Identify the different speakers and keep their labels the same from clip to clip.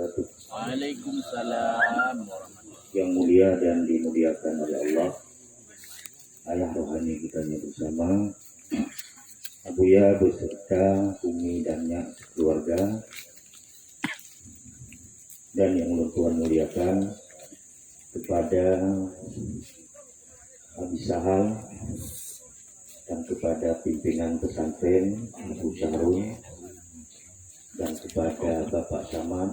Speaker 1: wabarakatuh.
Speaker 2: Waalaikumsalam warahmatullahi
Speaker 1: Yang mulia dan dimuliakan oleh Allah, ayah rohani kita bersama, Abuya beserta Umi dan Nyak keluarga, dan yang Tuhan muliakan kepada Abi Sahal dan kepada pimpinan pesantren Abu Syahrul dan kepada Bapak Samad,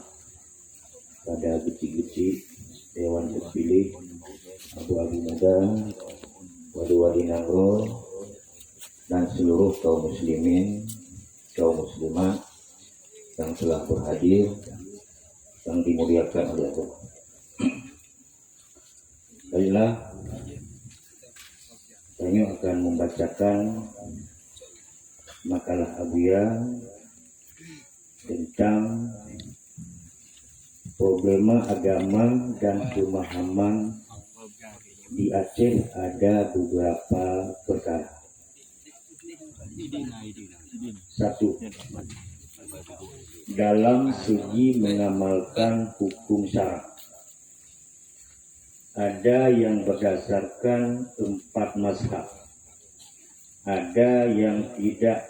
Speaker 1: pada guci-guci Dewan terpilih, abu-abu muda, wali-wali nangro, dan seluruh kaum muslimin, kaum muslimat yang telah berhadir, yang dimuliakan oleh Allah. Baiklah, saya akan membacakan makalah Abuya tentang problema agama dan pemahaman di Aceh. Ada beberapa perkara. Satu, dalam segi mengamalkan hukum syara, ada yang berdasarkan 4 mazhab, ada yang tidak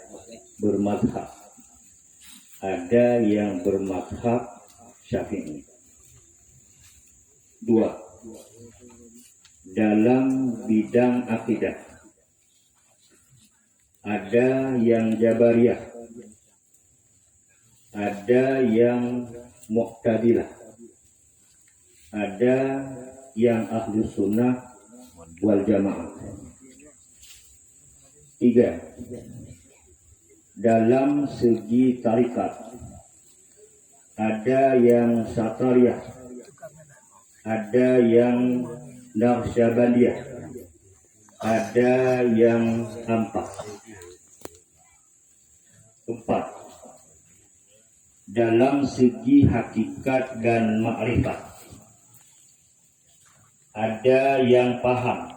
Speaker 1: bermazhab, ada yang bermazhab Syafi'i. 2, dalam bidang akidah, ada yang Jabariyah, ada yang Mu'tadilah, ada yang Ahlus Sunnah wal Jamaah. 3, dalam segi tarikat, ada yang Satariyah, ada yang Naqsyabandiyah, ada yang Ampas. 4, dalam segi hakikat dan ma'rifat, ada yang paham,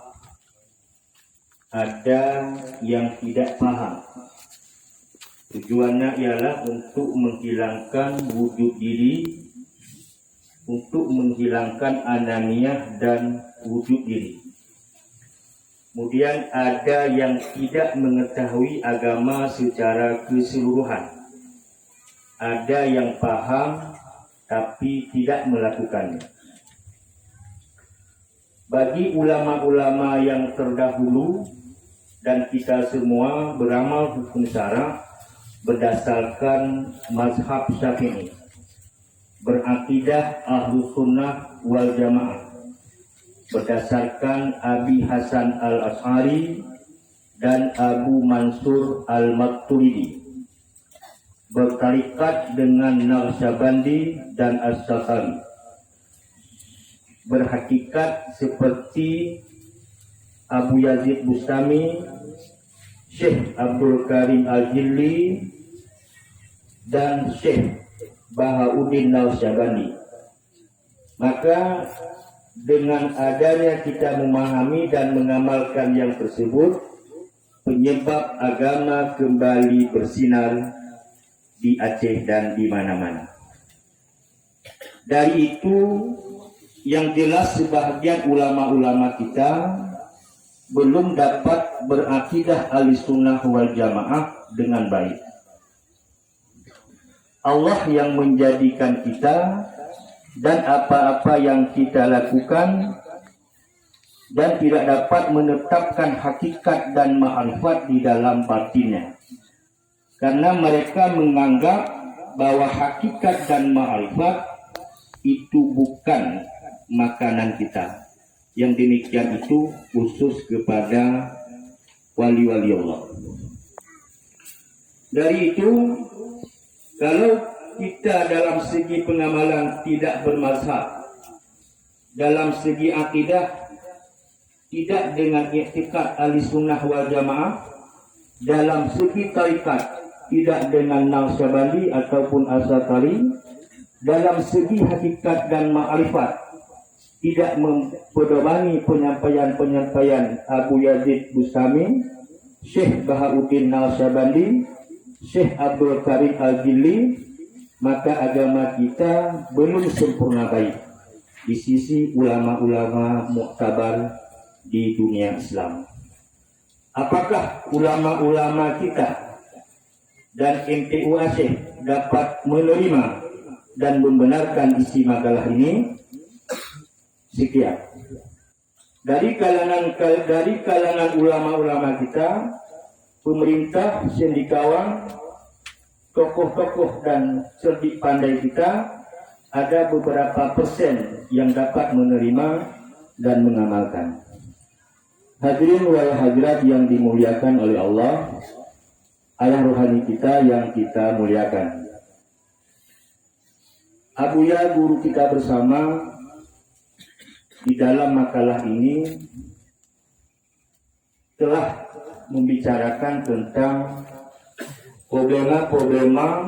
Speaker 1: ada yang tidak paham. Tujuannya ialah untuk menghilangkan wujud diri, untuk menghilangkan ananiyah dan wujud diri. Kemudian ada yang tidak mengetahui agama secara keseluruhan, ada yang paham tapi tidak melakukannya. Bagi ulama-ulama yang terdahulu dan kita semua beramal hukum syara berdasarkan mazhab Syafi'i, berakidah Ahlus Sunnah wal Jamaah, berdasarkan Abi Hasan al-Ash'ari dan Abu Mansur al-Maturidi, bertarikat dengan Naqsyabandi dan As-Satari, berhakikat seperti Abu Yazid Bustami, Syekh Abdul Karim Al-Jilli, dan Syekh Bahauddin Naqsyabandi. Maka dengan adanya kita memahami dan mengamalkan yang tersebut, penyebab agama kembali bersinar di Aceh dan di mana-mana. Dari itu yang jelas sebahagian ulama-ulama kita belum dapat berakidah Ahlussunnah wal Jamaah dengan baik. Allah yang menjadikan kita dan apa-apa yang kita lakukan, dan tidak dapat menetapkan hakikat dan ma'rifat di dalam batinnya, karena mereka menganggap bahwa hakikat dan ma'rifat itu bukan makanan kita. Yang demikian itu khusus kepada wali-wali Allah. Dari itu, kalau kita dalam segi pengamalan tidak bermazhab, dalam segi akidah tidak dengan i'tiqad Ahlussunnah wal Jamaah, dalam segi tarikat tidak dengan Naqsyabandi ataupun As-Satari, dalam segi hakikat dan ma'rifat tidak mempedomani penyampaian Abu Yazid Bustami, Syekh Bahauddin Naqsyabandi, Syekh Abdul Karim Al-Jilli, maka agama kita belum sempurna baik di sisi ulama-ulama muktabar di dunia Islam. Apakah ulama-ulama kita dan MPU Aceh dapat menerima dan membenarkan isi makalah ini? Sekian. Dari kalangan ulama-ulama kita, pemerintah, sendikawan, tokoh-tokoh dan cerdik pandai kita, ada beberapa persen yang dapat menerima dan mengamalkan. Hadirin wal hadirat yang dimuliakan oleh Allah, ayah rohani kita yang kita muliakan. Abuya guru kita bersama di dalam makalah ini telah membicarakan tentang problema-problema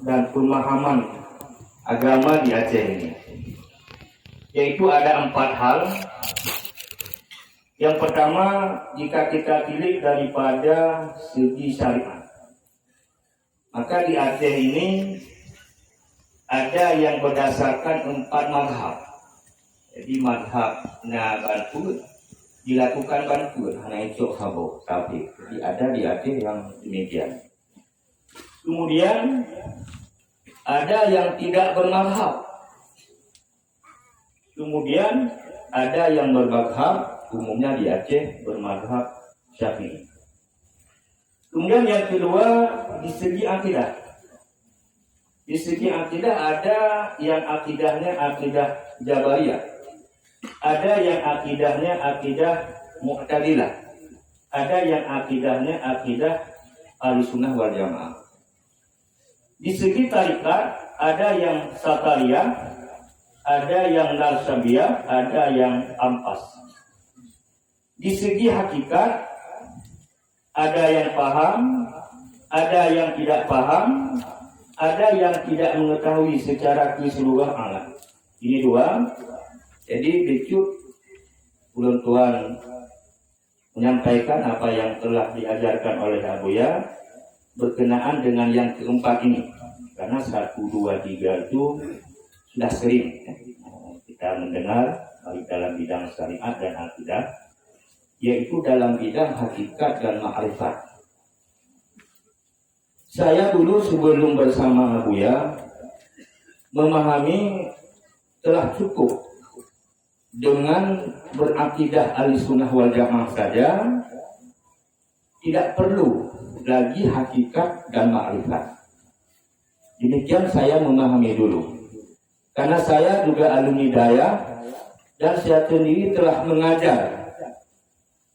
Speaker 1: dan pemahaman agama di Aceh ini, yaitu ada 4 hal. Yang pertama, jika kita pilih daripada segi syariat, maka di Aceh ini ada yang berdasarkan 4 mazhab. Jadi mazhabnya Bantul dilakukan Bantul, hanya itu habo tapi. Jadi ada di Aceh yang demikian. Kemudian ada yang tidak bermazhab. Kemudian ada yang bermazhab, umumnya di Aceh bermazhab Syafi'i. Kemudian yang kedua, di segi akidah. Di segi akidah ada yang akidahnya akidah Jabariyah. Ada yang akidahnya akidah Mu'tazilah. Ada yang akidahnya akidah Ahlussunnah wal Jamaah. Di segi tarikat ada yang Satariyah, ada yang Narsabiyah, ada yang Ampas. Di segi hakikat ada yang paham, ada yang tidak paham, ada yang tidak mengetahui secara keseluruhan. Ini 2. Jadi becut ulun tuan menyampaikan apa yang telah diajarkan oleh Abuya berkenaan dengan yang keempat ini. Karena 1, 2, 3 itu sudah sering kita mendengar baik dalam bidang syariat dan akidah, yaitu dalam bidang hakikat dan ma'rifat. Saya dulu sebelum bersama Abuya memahami telah cukup dengan berakidah Ahlussunnah wal Jamaah saja, tidak perlu lagi hakikat dan ma'rifat. Demikian saya memahami dulu. Karena saya juga alumni Daya dan saya sendiri telah mengajar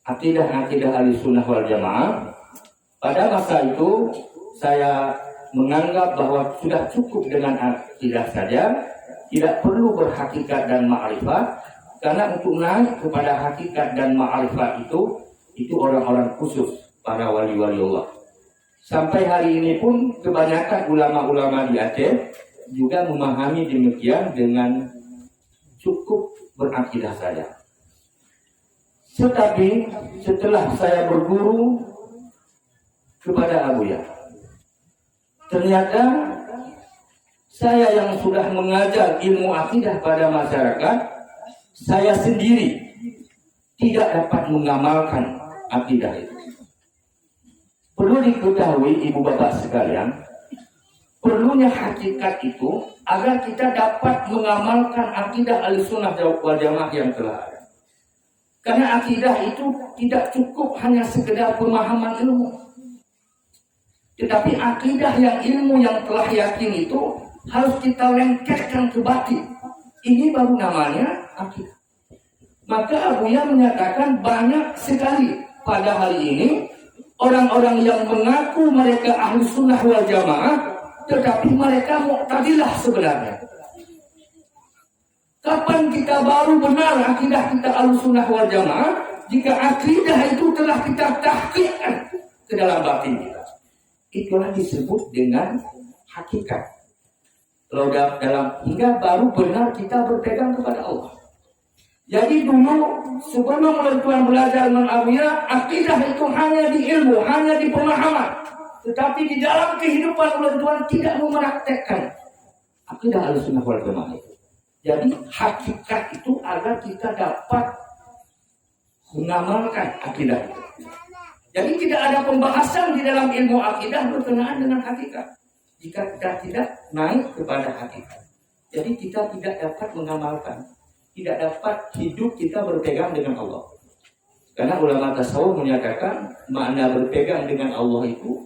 Speaker 1: akidah-akidah Ahlussunnah wal Jamaah. Pada masa itu saya menganggap bahwa sudah cukup dengan akidah saja, tidak perlu berhakikat dan ma'rifat. Karena untuk naik kepada hakikat dan ma'rifat itu orang-orang khusus, para wali-wali Allah. Sampai hari ini pun kebanyakan ulama-ulama di Aceh juga memahami demikian dengan cukup berakidah saja. Tetapi setelah saya berguru kepada Abuya, ternyata saya yang sudah mengajar ilmu akidah pada masyarakat, saya sendiri tidak dapat mengamalkan akidah itu. Perlu diketahui ibu bapak sekalian, perlunya hakikat itu agar kita dapat mengamalkan akidah Ahlussunnah wal Jamaah yang telah ada. Karena akidah itu tidak cukup hanya sekedar pemahaman ilmu. Tetapi akidah yang ilmu yang telah yakin itu harus kita lengketkan ke batin. Ini baru namanya akidah. Maka Abuya menyatakan banyak sekali pada hari ini orang-orang yang mengaku mereka Ahlussunnah wal Jamaah, tetapi mereka Mu'tazilah sebenarnya. Kapan kita baru benar akidah kita Ahlussunnah wal Jamaah? Jika akidah itu telah kita tahqiqkan ke dalam batin kita. Itulah disebut dengan hakikat. Kalau dalam hingga baru benar kita berpegang kepada Allah. Jadi dulu sebelum tuan belajar dengan Abuya, akidah itu hanya di ilmu, hanya di pemahaman. Tetapi di dalam kehidupan tuan tidak mempraktekkan. Akidah Ahlussunnah wal Jamaah itu. Jadi hakikat itu agar kita dapat mengamalkan akidah itu. Jadi tidak ada pembahasan di dalam ilmu akidah berkenaan dengan hakikat. Jika kita tidak naik kepada hakikat. Jadi kita tidak dapat mengamalkan. Tidak dapat hidup kita berpegang dengan Allah. Karena ulama tasawuf menyatakan makna berpegang dengan Allah itu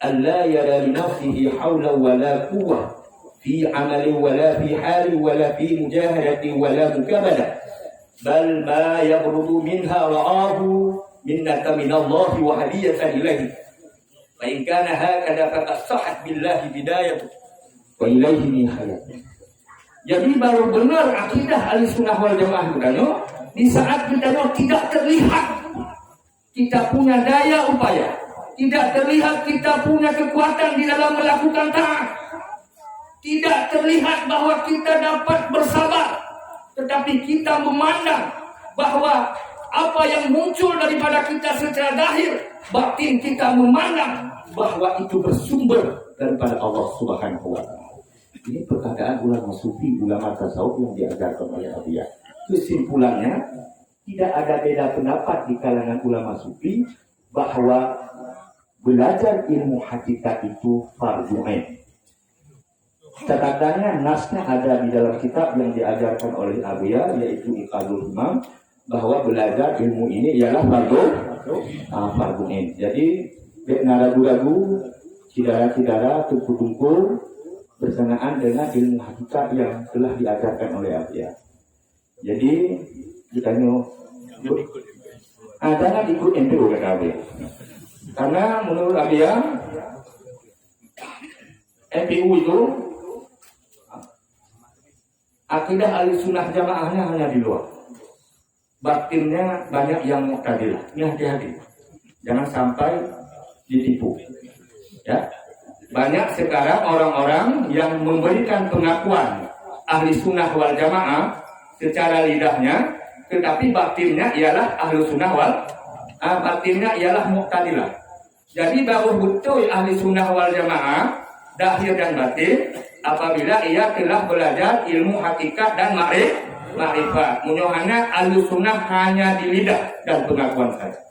Speaker 1: alla yara li nafsihi hawla wala quwwah fi amali wala fi hali wala fi mujahadati wala mukabada bal ma yaghrudu minha ra'ahu minnata minallahi wa hadiyatan ilaihi fa in kana hakada faqad sahhat billahi bidayatu wa ilaihi nihayat. Jadi baru benar akidah Ahlussunnah wal Jamaah itu di saat kita tidak terlihat kita punya daya upaya, tidak terlihat kita punya kekuatan di dalam melakukan taat, tidak terlihat bahwa kita dapat bersabar, tetapi kita memandang bahwa apa yang muncul daripada kita secara zahir, batin kita memandang bahwa itu bersumber daripada Allah Subhanahu wa Ta'ala. Ini perkataan ulama sufi, ulama tasawuf yang diajarkan oleh Abiyah. Kesimpulannya, tidak ada beda pendapat di kalangan ulama sufi bahwa belajar ilmu hakikat itu fardhu ain. Catatannya, nasnya ada di dalam kitab yang diajarkan oleh Abiyah, yaitu Iqadul Imam, bahwa belajar ilmu ini ialah fardhu ain. Jadi, jangan ragu-ragu, saudara-saudara, tungku-tungku berkenaan dengan ilmu hakikat yang telah diajarkan oleh Abiyah. Jadi kita jangan ikut MPU kata Abiyah. Karena menurut Abiyah MPU itu akidah Ahlussunnah Jamaahnya hanya di luar. Batinnya banyak yang mu'tazilah. Ini hati-hati. Jangan sampai ditipu. Ya. Banyak sekarang orang-orang yang memberikan pengakuan Ahlussunnah wal Jamaah secara lidahnya, tetapi batinnya ialah Ahlussunnah batinnya ialah Mu'tazilah. Jadi baru betul Ahlussunnah wal Jamaah zahir dan batin apabila ia telah belajar ilmu hakikat dan ma'rifat. Munyahana Ahlussunnah hanya di lidah dan pengakuan saja.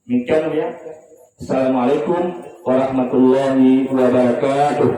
Speaker 1: Demikian ya. Assalamualaikum warahmatullahi wabarakatuh.